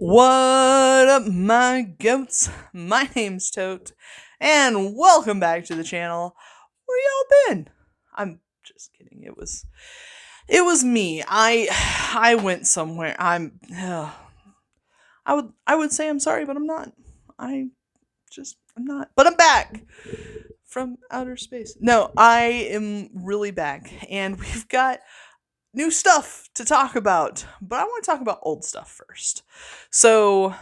What up, my goats? My name's Tote, and welcome back to the channel. Where y'all been? I'm just kidding. It was me. I went somewhere. I would say I'm sorry, but I'm not. I'm not. But I'm back from outer space. No, I am really back, and we've got new stuff to talk about. But I want to talk about old stuff first. So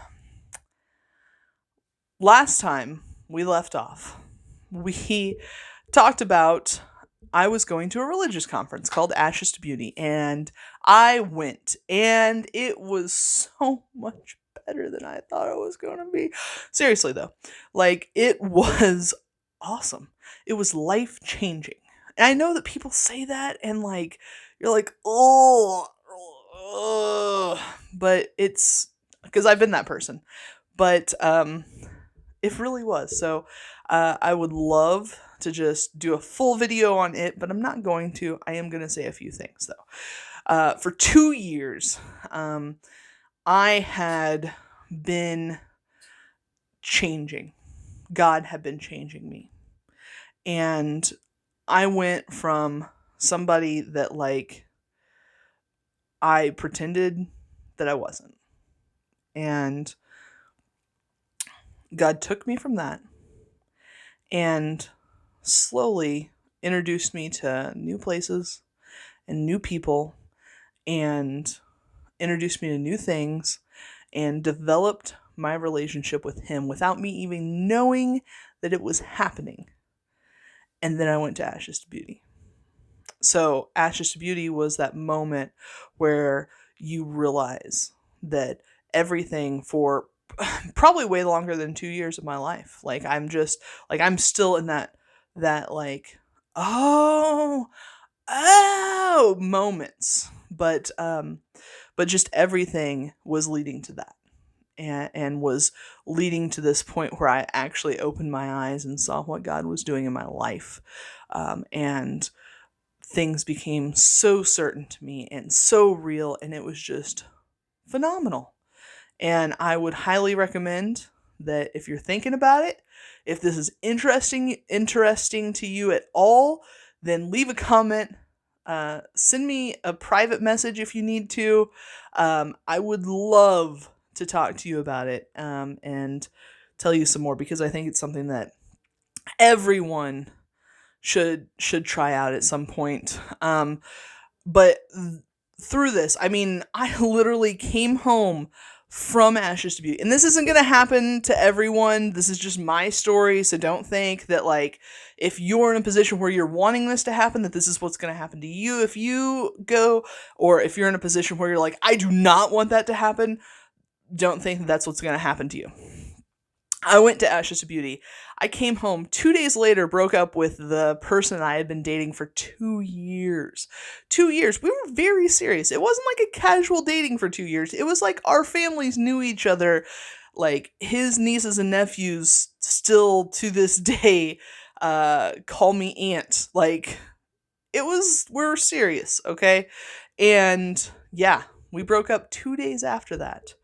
last time we left off, we talked about I was going to a religious conference called Ashes to Beauty, and I went, and it was so much better than I thought it was going to be. Seriously, though, like, it was awesome. It was life changing. And I know that people say that, and like, you're like, oh, but it's because I've been that person. But it really was. So I would love to just do a full video on it, but I'm not going to. I am going to say a few things though. For 2 years, I had been changing. God had been changing me. And I went from somebody that, like, I pretended that I wasn't. And God took me from that and slowly introduced me to new places and new people and introduced me to new things and developed my relationship with him without me even knowing that it was happening. And then I went to Ashes to Beauty. So Ashes to Beauty was that moment where you realize that everything for probably way longer than 2 years of my life, like, I'm still in that like, oh, moments, but just everything was leading to that, and was leading to this point where I actually opened my eyes and saw what God was doing in my life, and things became so certain to me and so real, and it was just phenomenal. And I would highly recommend that if you're thinking about it, if this is interesting to you at all, then leave a comment. Send me a private message if you need to. I would love to talk to you about it, and tell you some more, because I think it's something that everyone should try out at some point. But through this, I mean, I literally came home from Ashes to Beauty. And this isn't going to happen to everyone. This is just my story. So don't think that, like, if you're in a position where you're wanting this to happen, that this is what's going to happen to you if you go. Or if you're in a position where you're like, I do not want that to happen, don't think that that's what's going to happen to you. I went to Ashes to Beauty. I came home 2 days later, broke up with the person I had been dating for 2 years. 2 years. We were very serious. It wasn't like a casual dating for 2 years. It was like our families knew each other. Like, his nieces and nephews still to this day call me aunt. Like, we're serious, okay? And yeah, we broke up 2 days after that.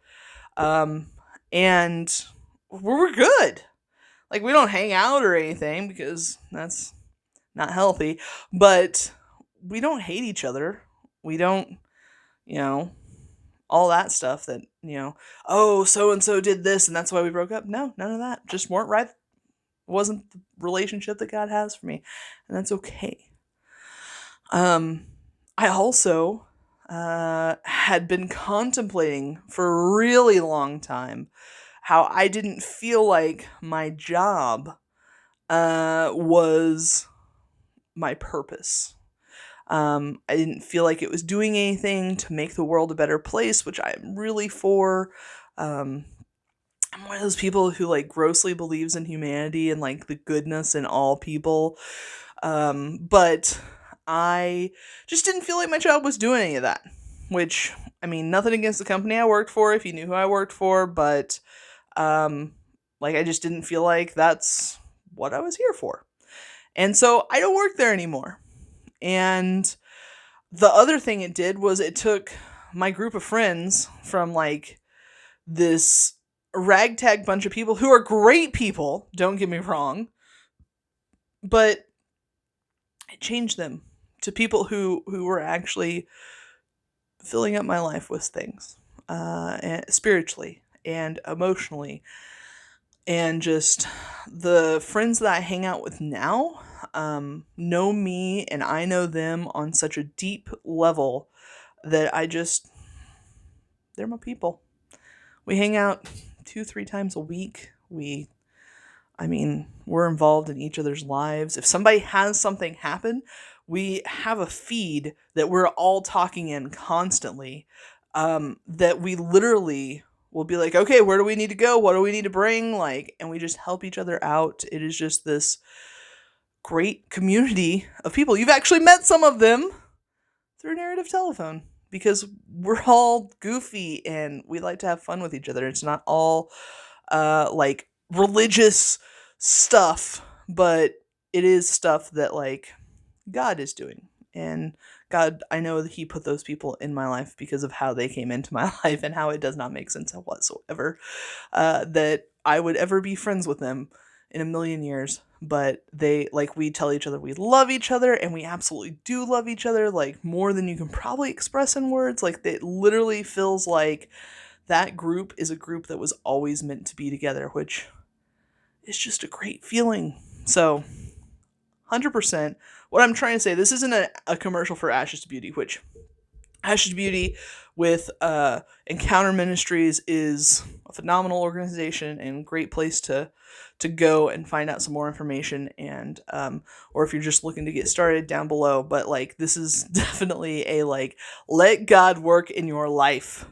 And we're good. Like, we don't hang out or anything because that's not healthy, but we don't hate each other. We don't, you know, all that stuff that, oh, so and so did this and that's why we broke up. No, none of that. Just weren't right. Wasn't the relationship that God has for me, and that's okay. I also had been contemplating for a really long time how I didn't feel like my job was my purpose. I didn't feel like it was doing anything to make the world a better place, which I'm really for. I'm one of those people who, like, grossly believes in humanity and, like, the goodness in all people. But I just didn't feel like my job was doing any of that. Which, I mean, nothing against the company I worked for, if you knew who I worked for, but like, I just didn't feel like that's what I was here for. And so I don't work there anymore. And the other thing it did was it took my group of friends from, like, this ragtag bunch of people who are great people, don't get me wrong, but I changed them to people who were actually filling up my life with things, and spiritually and emotionally, and just the friends that I hang out with now know me and I know them on such a deep level that they're my people. We hang out 2-3 times a week. We're involved in each other's lives. If somebody has something happen, we have a feed that we're all talking in constantly, that we literally will be like, okay, where do we need to go? What do we need to bring? Like, and we just help each other out. It is just this great community of people. You've actually met some of them through Narrative Telephone because we're all goofy and we like to have fun with each other. It's not all like religious stuff, but it is stuff that like God is doing. And God, I know that He put those people in my life because of how they came into my life and how it does not make sense whatsoever that I would ever be friends with them in a million years. But we tell each other we love each other, and we absolutely do love each other, like more than you can probably express in words. Like, it literally feels like that group is a group that was always meant to be together, which is just a great feeling. So 100%. What I'm trying to say, this isn't a commercial for Ashes to Beauty, which Ashes to Beauty with Encounter Ministries is a phenomenal organization and great place to go and find out some more information, and or if you're just looking to get started, down below. But like, this is definitely a like, let God work in your life,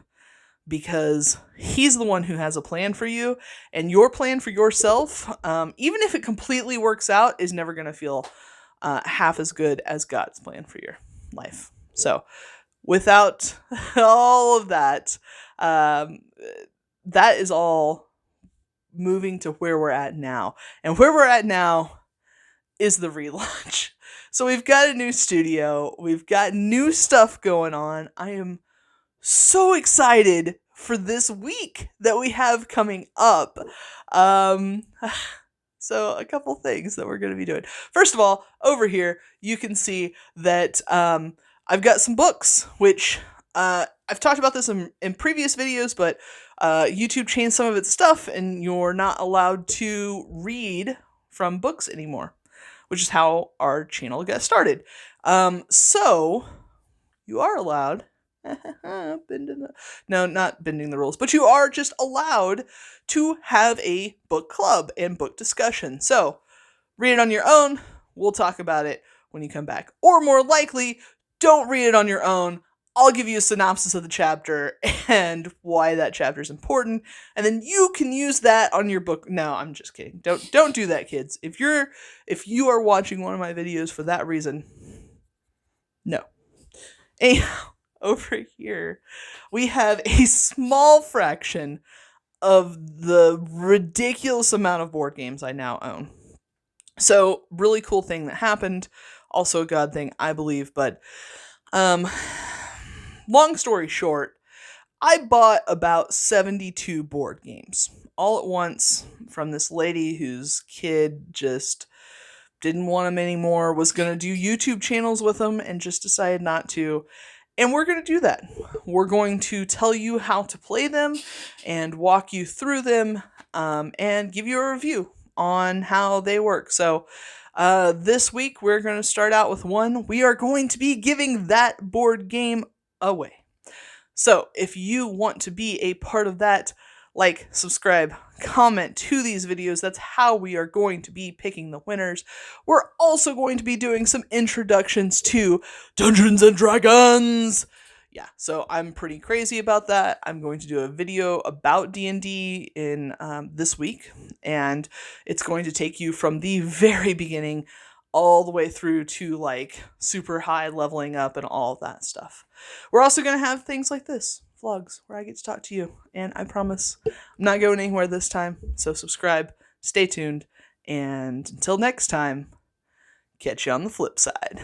because He's the one who has a plan for you, and your plan for yourself, even if it completely works out, is never going to feel half as good as God's plan for your life. So without all of that, that is all moving to where we're at now. And where we're at now is the relaunch. So we've got a new studio. We've got new stuff going on. I am so excited for this week that we have coming up. So a couple things that we're going to be doing. First of all, over here, you can see that I've got some books, which I've talked about this in previous videos, but YouTube changed some of its stuff, and you're not allowed to read from books anymore, which is how our channel got started. So you are allowed, no, not bending the rules, but you are just allowed to have a book club and book discussion. So read it on your own. We'll talk about it when you come back. Or more likely, don't read it on your own. I'll give you a synopsis of the chapter and why that chapter is important, and then you can use that on your book. No, I'm just kidding. Don't do that, kids. If you are watching one of my videos for that reason, no. Anyhow, over here, we have a small fraction of the ridiculous amount of board games I now own. So, really cool thing that happened. Also a God thing, I believe, but long story short, I bought about 72 board games all at once from this lady whose kid just didn't want them anymore, was going to do YouTube channels with them, and just decided not to. And we're going to do that. We're going to tell you how to play them and walk you through them, and give you a review on how they work. So this week we're going to start out with one. We are going to be giving that board game away. So if you want to be a part of that, like, subscribe, comment to these videos. That's how we are going to be picking the winners. We're also going to be doing some introductions to Dungeons and Dragons. Yeah, so I'm pretty crazy about that. I'm going to do a video about D&D in this week, and it's going to take you from the very beginning all the way through to like super high leveling up and all of that stuff. We're also going to have things like this, vlogs, where I get to talk to you, and I promise I'm not going anywhere this time. So subscribe, stay tuned, and until next time, catch you on the flip side.